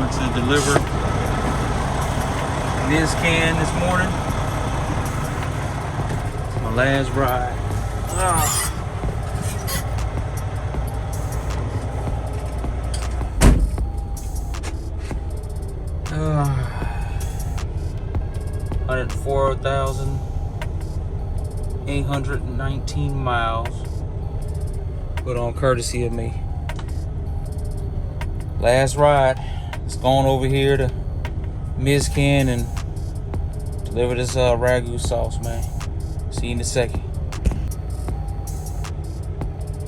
coming to deliver this can this morning. It's my last ride. 104,819 miles, put on courtesy of me. Last ride. It's going over here to Ms. Ken and deliver this ragu sauce, man. See you in a second.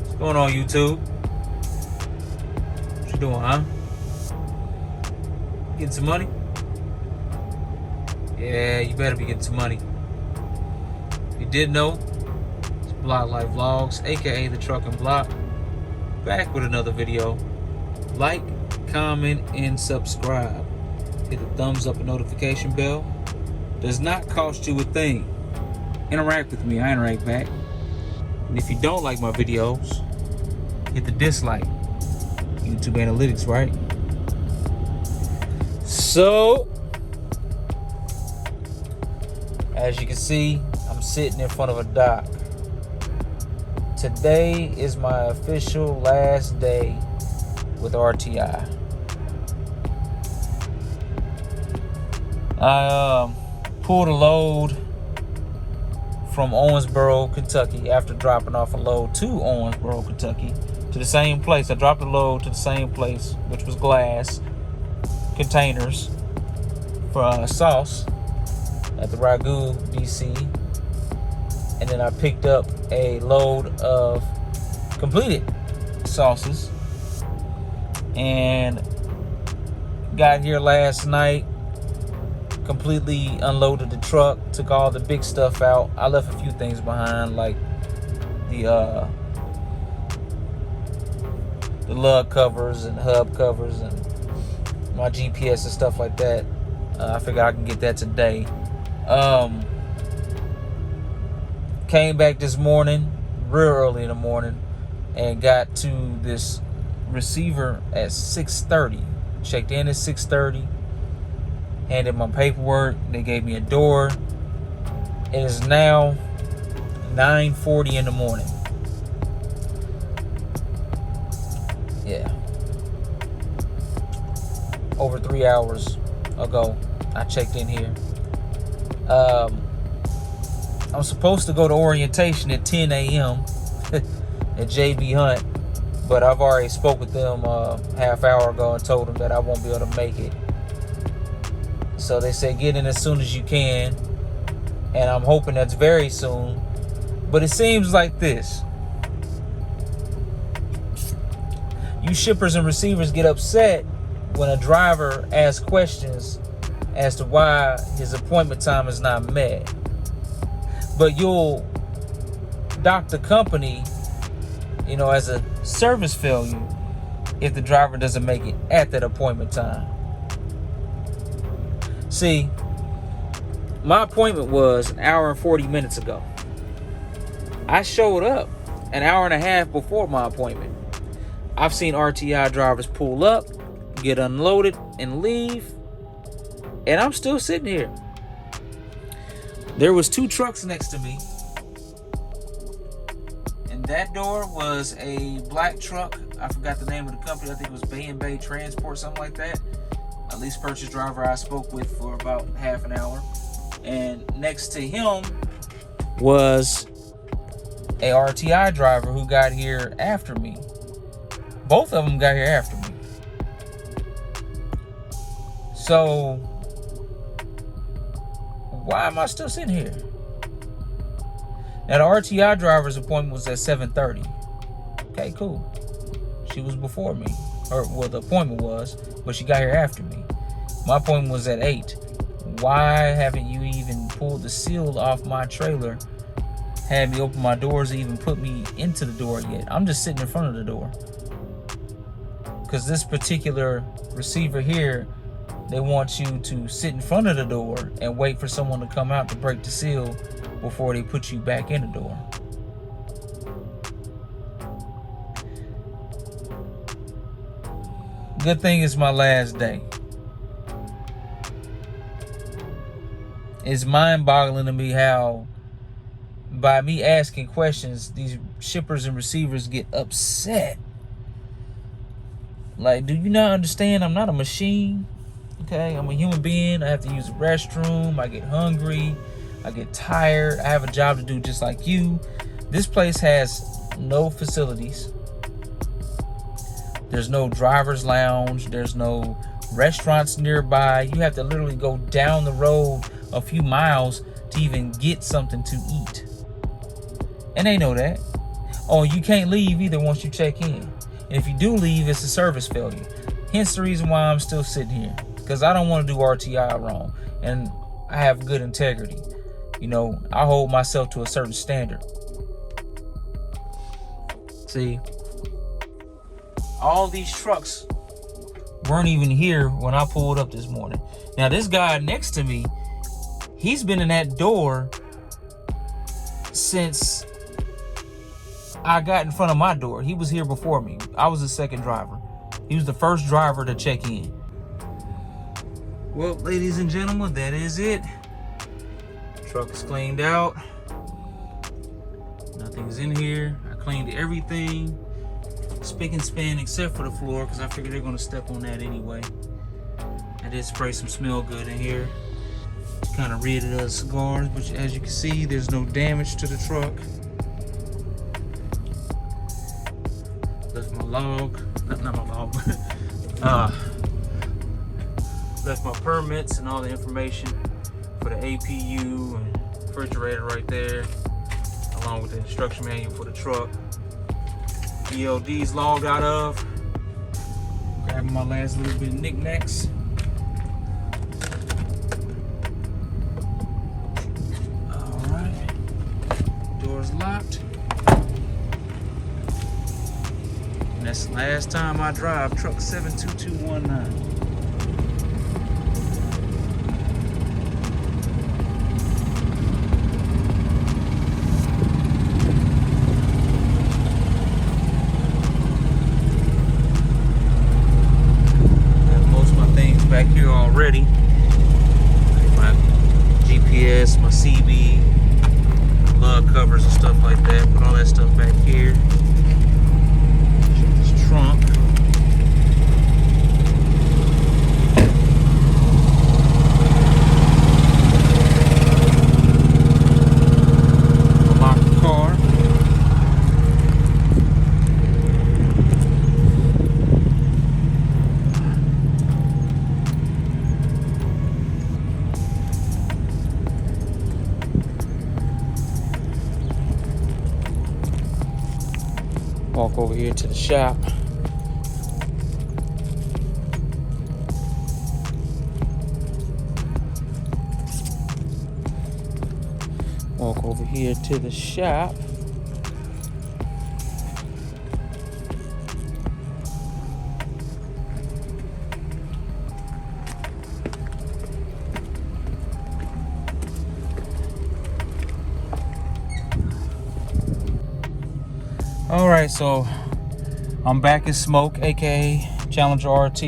What's going on, YouTube? What you doing, huh? Getting some money? Yeah, you better be getting some money. If you did know, it's Block Life Vlogs, aka the Trucking Block, back with another video. Like, comment, and subscribe. Hit the thumbs up and notification bell. Does not cost you a thing. Interact with me, I interact back. And if you don't like my videos, hit the dislike. YouTube analytics, right? So, as you can see, I'm sitting in front of a dock. Today is my official last day with RTI. I pulled a load from Owensboro, Kentucky after dropping off a load to Owensboro, Kentucky, to the same place. I dropped a load to the same place, which was glass containers for sauce at the Ragu DC, and then I picked up a load of completed sauces and got here last night, completely unloaded the truck, took all the big stuff out. I left a few things behind, like the lug covers and hub covers and my GPS and stuff like that. I figured I can get that today. Came back this morning, real early in the morning, and got to this receiver at 6:30. Checked in at 6:30. Handed my paperwork. They gave me a door. It is now 9:40 in the morning. Yeah. Over 3 hours ago, I checked in here. I'm supposed to go to orientation at 10 a.m. at JB Hunt, but I've already spoke with them half hour ago and told them that I won't be able to make it. So they said get in as soon as you can, and I'm hoping that's very soon. But it seems like this. You shippers and receivers get upset when a driver asks questions as to why his appointment time is not met. But you'll dock the company, as a service failure if the driver doesn't make it at that appointment time. See, my appointment was an hour and 40 minutes ago. I showed up an hour and a half before my appointment. I've seen RTI drivers pull up, get unloaded, and leave, and I'm still sitting here. There was 2 trucks next to me, and that door was a black truck. I forgot the name of the company. I think it was Bay and Bay Transport, something like that. A lease purchase driver I spoke with for about half an hour. And next to him was a RTI driver who got here after me. Both of them got here after me. So why am I still sitting here? Now, the RTI driver's appointment was at 7:30. Okay, cool. She was before me. Well, the appointment was, but she got here after me. My appointment was at 8. Why haven't you even pulled the seal off my trailer, had me open my doors, and even put me into the door yet? I'm just sitting in front of the door. Because this particular receiver here, they want you to sit in front of the door and wait for someone to come out to break the seal before they put you back in the door. Good thing it's my last day. It's mind-boggling to me how by me asking questions, these shippers and receivers get upset. Like, do you not understand? I'm not a machine. Okay, I'm a human being. I have to use the restroom. I get hungry. I get tired. I have a job to do just like you. This place has no facilities. There's no driver's lounge. There's no restaurants nearby. You have to literally go down the road a few miles to even get something to eat. And they know that. Oh, you can't leave either once you check in. And if you do leave, it's a service failure. Hence the reason why I'm still sitting here. Because I don't want to do RTI wrong. And I have good integrity. You know, I hold myself to a certain standard. See, all these trucks weren't even here when I pulled up this morning. Now, this guy next to me, he's been in that door since I got in front of my door. He was here before me. I was the second driver. He was the first driver to check in. Well, ladies and gentlemen, that is it. Truck is cleaned out. Nothing's in here. I cleaned everything, spick and span, except for the floor, because I figured they're going to step on that anyway. I did spray some smell good in here. Kind of rid of the cigars, but as you can see, there's no damage to the truck. Left my log, not my log, left my permits and all the information for the APU and refrigerator right there, along with the instruction manual for the truck. ELD's logged out of. Grabbing my last little bit of knickknacks. Alright. Door's locked. And that's the last time I drive truck 72219. Back here already. My GPS, my CB, lug covers and stuff like that. Put all that stuff back here. Check this trunk. Lock the car. Walk over here to the shop. Walk over here to the shop. All right, so I'm back in Smoke, aka Challenger RT.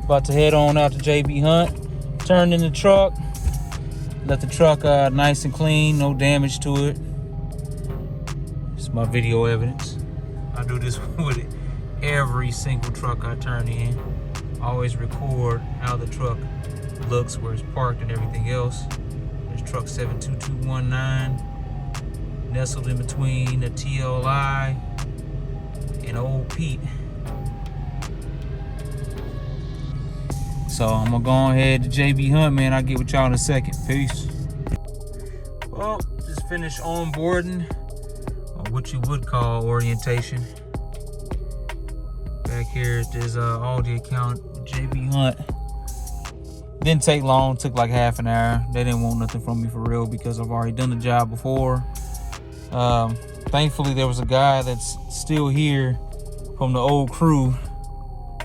About to head on out to JB Hunt. Turned in the truck. Left the truck nice and clean, no damage to it. It's my video evidence. I do this with every single truck I turn in. I always record how the truck looks, where it's parked and everything else. There's truck 72219. Nestled in between a TLI and Old Pete. So I'm gonna go ahead to JB Hunt, man. I'll get with y'all in a second. Peace. Well, just finished onboarding, or what you would call orientation. Back here at this Aldi account with JB Hunt. Didn't take long, took like half an hour. They didn't want nothing from me for real because I've already done the job before. Thankfully there was a guy that's still here from the old crew.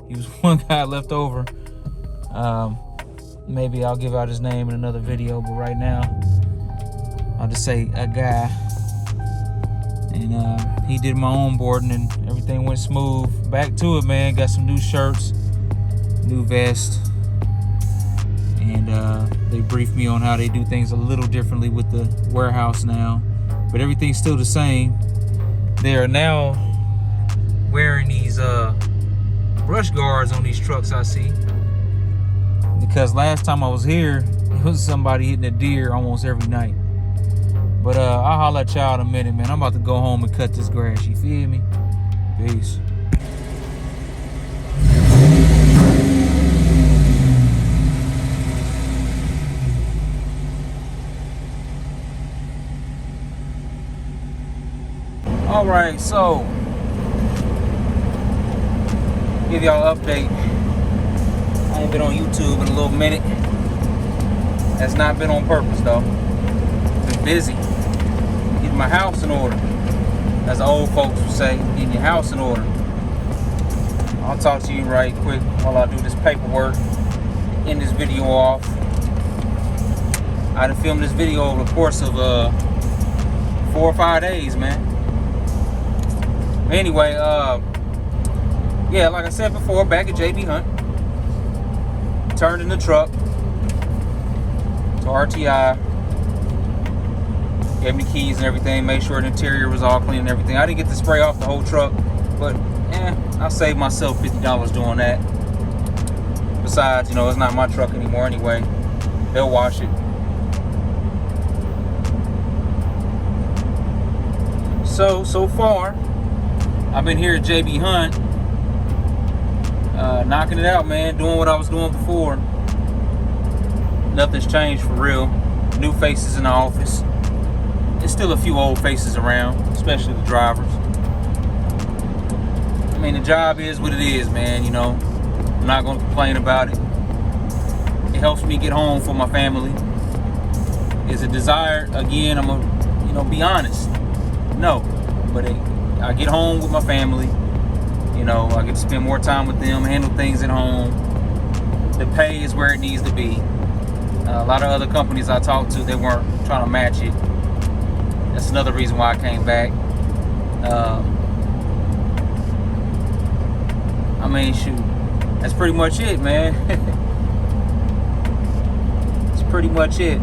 He was one guy left over. Maybe I'll give out his name in another video, but right now I'll just say a guy. And he did my onboarding and everything went smooth. Back to it, man. Got some new shirts, new vest, and they briefed me on how they do things a little differently with the warehouse now, but everything's still the same. They are now wearing these brush guards on these trucks I see, because last time I was here, it was somebody hitting a deer almost every night. But I'll holler at y'all in a minute, man. I'm about to go home and cut this grass, you feel me? Peace. All right, so give y'all an update. I ain't been on YouTube in a little minute. That's not been on purpose though. Been busy getting my house in order, as the old folks would say, getting your house in order. I'll talk to you right quick while I do this paperwork, end this video off. I done filmed this video over the course of 4 or 5 days, man. Anyway, yeah, like I said before, back at JB Hunt. Turned in the truck to RTI. Gave me the keys and everything. Made sure the interior was all clean and everything. I didn't get to spray off the whole truck, but I saved myself $50 doing that. Besides, you know, it's not my truck anymore anyway. They'll wash it. So far, I've been here at JB Hunt, knocking it out, man, doing what I was doing before. Nothing's changed for real. New faces in the office. There's still a few old faces around, especially the drivers. I mean, the job is what it is, man, you know. I'm not going to complain about it. It helps me get home for my family. Is it desired? Again, I'm going to, you know, be honest. No, but I get home with my family. You know, I get to spend more time with them, handle things at home. The pay is where it needs to be. A lot of other companies I talked to, they weren't trying to match it. That's another reason why I came back. I mean, shoot, that's pretty much it, man. That's pretty much it.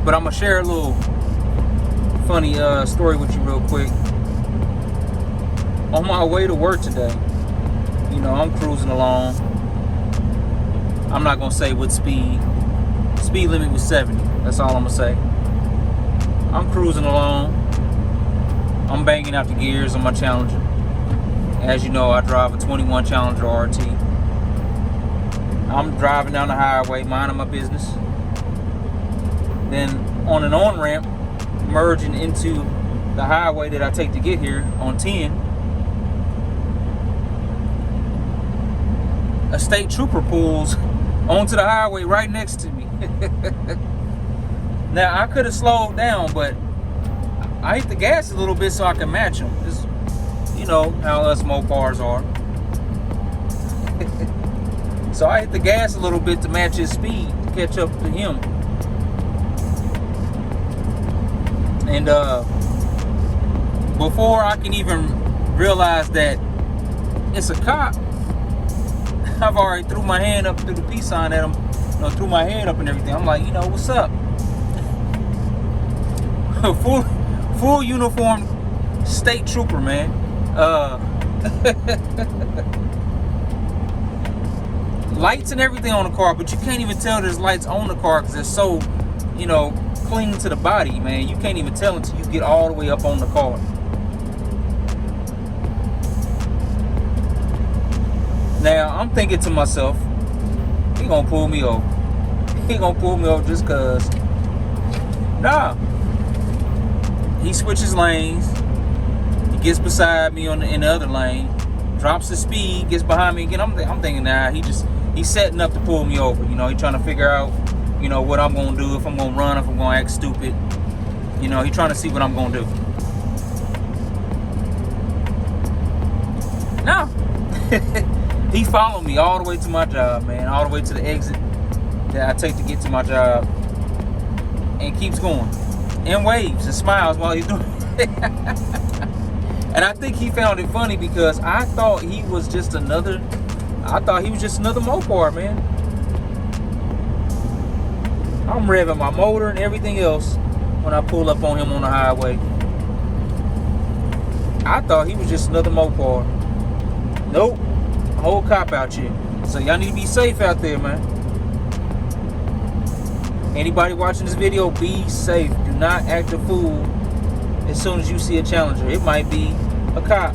But I'm gonna share a little funny story with you real quick. On my way to work today, you know, I'm cruising along. I'm not gonna say what speed. Speed limit was 70. That's all I'm gonna say. I'm cruising along. I'm banging out the gears on my Challenger. As you know, I drive a 21 Challenger RT. I'm driving down the highway, minding my business. Then on an on-ramp, merging into the highway that I take to get here on 10, a state trooper pulls onto the highway right next to me. Now, I could have slowed down, but I hit the gas a little bit so I can match him. Just, you know how us Mopars are. So I hit the gas a little bit to match his speed, to catch up to him. And before I can even realize that it's a cop, I've already threw my hand up through the peace sign at him, you know, threw my head up and everything. I'm like, you know, what's up? full uniform state trooper, man. Lights and everything on the car, but you can't even tell there's lights on the car because it's so, you know, cling to the body, man. You can't even tell until you get all the way up on the car. Now, I'm thinking to myself, he gonna pull me over. He gonna pull me over just cause. Nah. He switches lanes. He gets beside me in the other lane. Drops the speed, gets behind me again. I'm thinking, nah, he's setting up to pull me over. You know, he trying to figure out, you know, what I'm gonna do, if I'm gonna run, if I'm gonna act stupid. You know, he trying to see what I'm gonna do. No. He followed me all the way to my job, man. All the way to the exit that I take to get to my job. And keeps going. And waves and smiles while he's doing it. And I think he found it funny because I thought he was just another I thought he was just another Mopar, man. I'm revving my motor and everything else when I pull up on him on the highway. I thought he was just another Mopar. Nope. Whole cop out here. So y'all need to be safe out there, man. Anybody watching this video, be safe. Do not act a fool as soon as you see a Challenger. It might be a cop.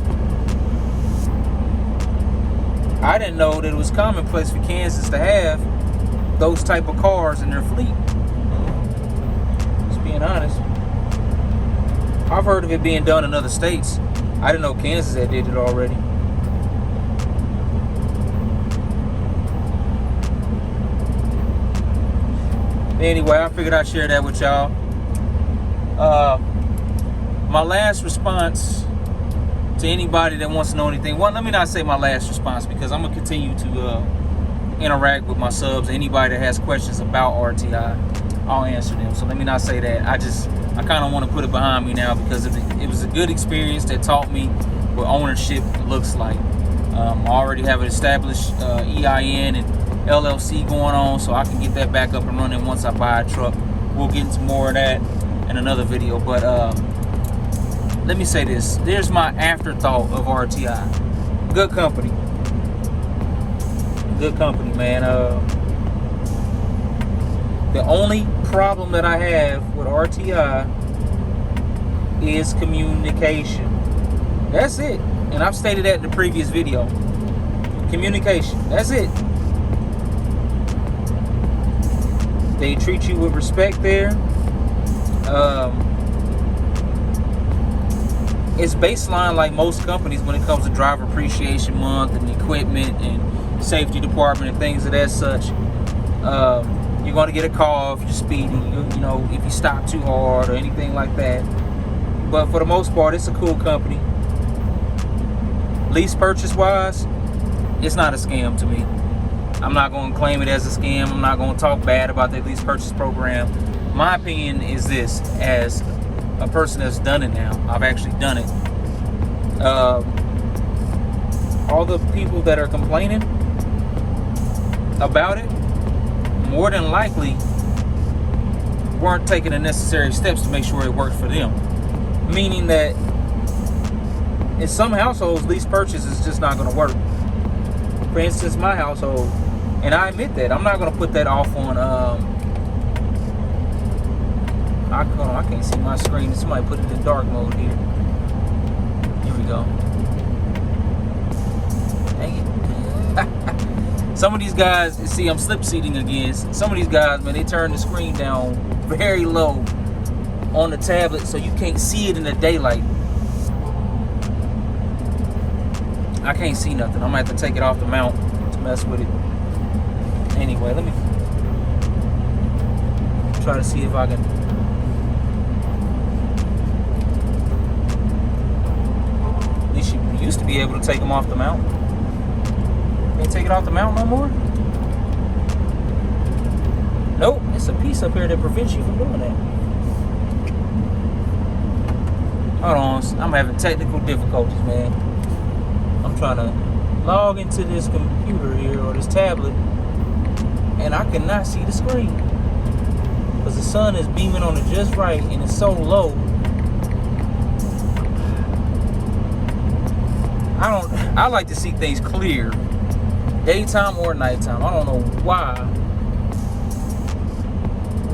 I didn't know that it was commonplace for Kansas to have those type of cars in their fleet. Just being honest. I've heard of it being done in other states. I didn't know Kansas had did it already. Anyway, I figured I'd share that with y'all. My last response to anybody that wants to know anything. Well, let me not say my last response, because I'm going to continue to interact with my subs. Anybody that has questions about RTI, I'll answer them. So let me not say that. I kind of want to put it behind me now, because it was a good experience that taught me what ownership looks like. I already have an established EIN and LLC going on, so I can get that back up and running once I buy a truck. We'll get into more of that in another video, but let me say this. There's my afterthought of RTI. Good company. Good company, man. The only problem that I have with RTI is communication. That's it. And I've stated that in the previous video. Communication. That's it. They treat you with respect there. It's baseline like most companies when it comes to driver appreciation month and equipment and safety department and things of that such. You're going to get a call if you're speeding, you know, if you stop too hard or anything like that. But for the most part, it's a cool company. Lease purchase wise, it's not a scam to me. I'm not going to claim it as a scam. I'm not going to talk bad about that lease purchase program. My opinion is this, as a person that's done it now. I've actually done it. All the people that are complaining about it, more than likely, weren't taking the necessary steps to make sure it works for them. Meaning that in some households, lease purchase is just not going to work. For instance, my household, and I admit that. I'm not going to put that off on, I can't see my screen. Somebody put it in dark mode here. Here we go. Dang it. Some of these guys, see, I'm slip seating again. Some of these guys, man, they turn the screen down very low on the tablet so you can't see it in the daylight. I can't see nothing. I'm gonna have to take it off the mount to mess with it. Anyway, let me try to see if I can. At least you used to be able to take them off the mount. Can't take it off the mount no more? Nope, it's a piece up here that prevents you from doing that. Hold on, I'm having technical difficulties, man. I'm trying to log into this computer here, or this tablet, and I cannot see the screen because the sun is beaming on it just right and it's so low. I like to see things clear, daytime or nighttime. I don't know why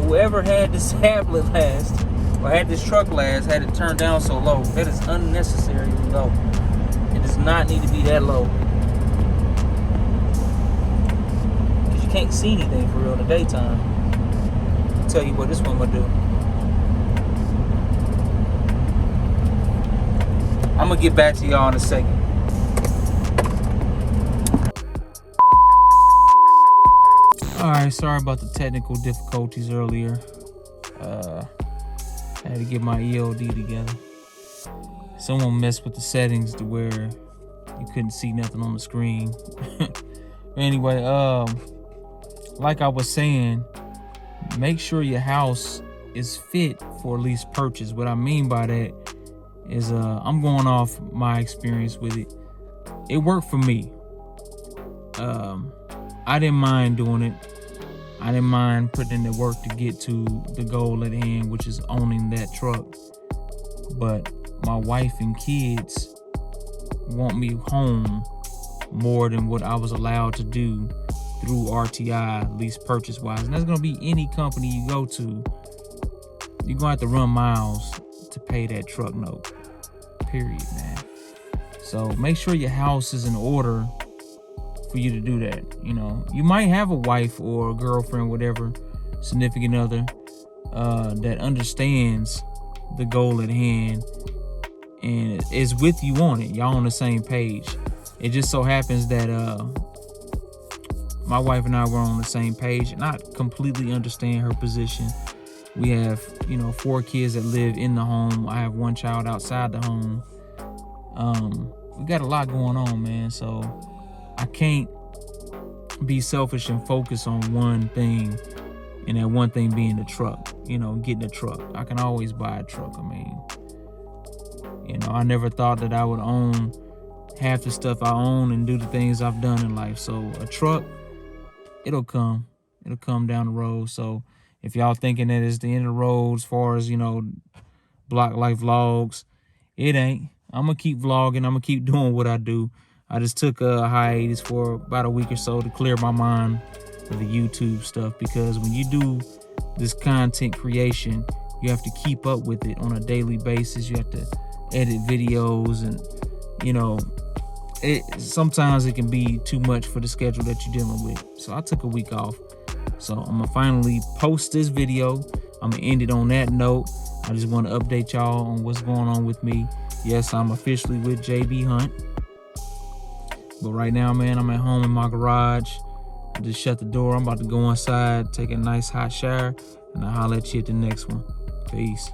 whoever had this tablet last, or had this truck last, had it turned down so low. That is unnecessarily low. It does not need to be that low. Because you can't see anything for real in the daytime. I'll tell you what this one will do. I'm going to get back to y'all in a second. Alright, sorry about the technical difficulties earlier. I had to get my EOD together. Someone messed with the settings to where you couldn't see nothing on the screen. Anyway, like I was saying, make sure your house is fit for lease purchase. What I mean by that is I'm going off my experience with it. It worked for me. I didn't mind doing it. I didn't mind putting in the work to get to the goal at hand, which is owning that truck. But my wife and kids want me home more than what I was allowed to do through RTI, lease purchase wise. And that's going to be any company you go to. You're going to have to run miles to pay that truck note. Period, man. So make sure your house is in order for you to do that. You know, you might have a wife or a girlfriend, whatever, significant other, that understands the goal at hand and is with you on it. Y'all on the same page. It just so happens that my wife and I were on the same page, and I completely understand her position. We have, 4 kids that live in the home. I have 1 child outside the home. We got a lot going on, man. So I can't be selfish and focus on one thing, and that one thing being the truck, getting a truck. I can always buy a truck. I mean, I never thought that I would own half the stuff I own and do the things I've done in life. So a truck, it'll come down the road. So if y'all thinking that it's the end of the road as far as, Block Life Vlogs, it ain't. I'm going to keep vlogging. I'm going to keep doing what I do. I just took a hiatus for about a week or so to clear my mind for the YouTube stuff, because when you do this content creation, you have to keep up with it on a daily basis. You have to edit videos, and, sometimes it can be too much for the schedule that you're dealing with. So I took a week off. So I'm going to finally post this video. I'm going to end it on that note. I just want to update y'all on what's going on with me. Yes, I'm officially with JB Hunt. But right now, man, I'm at home in my garage. I just shut the door. I'm about to go inside, take a nice hot shower, and I'll holler at you at the next one. Peace.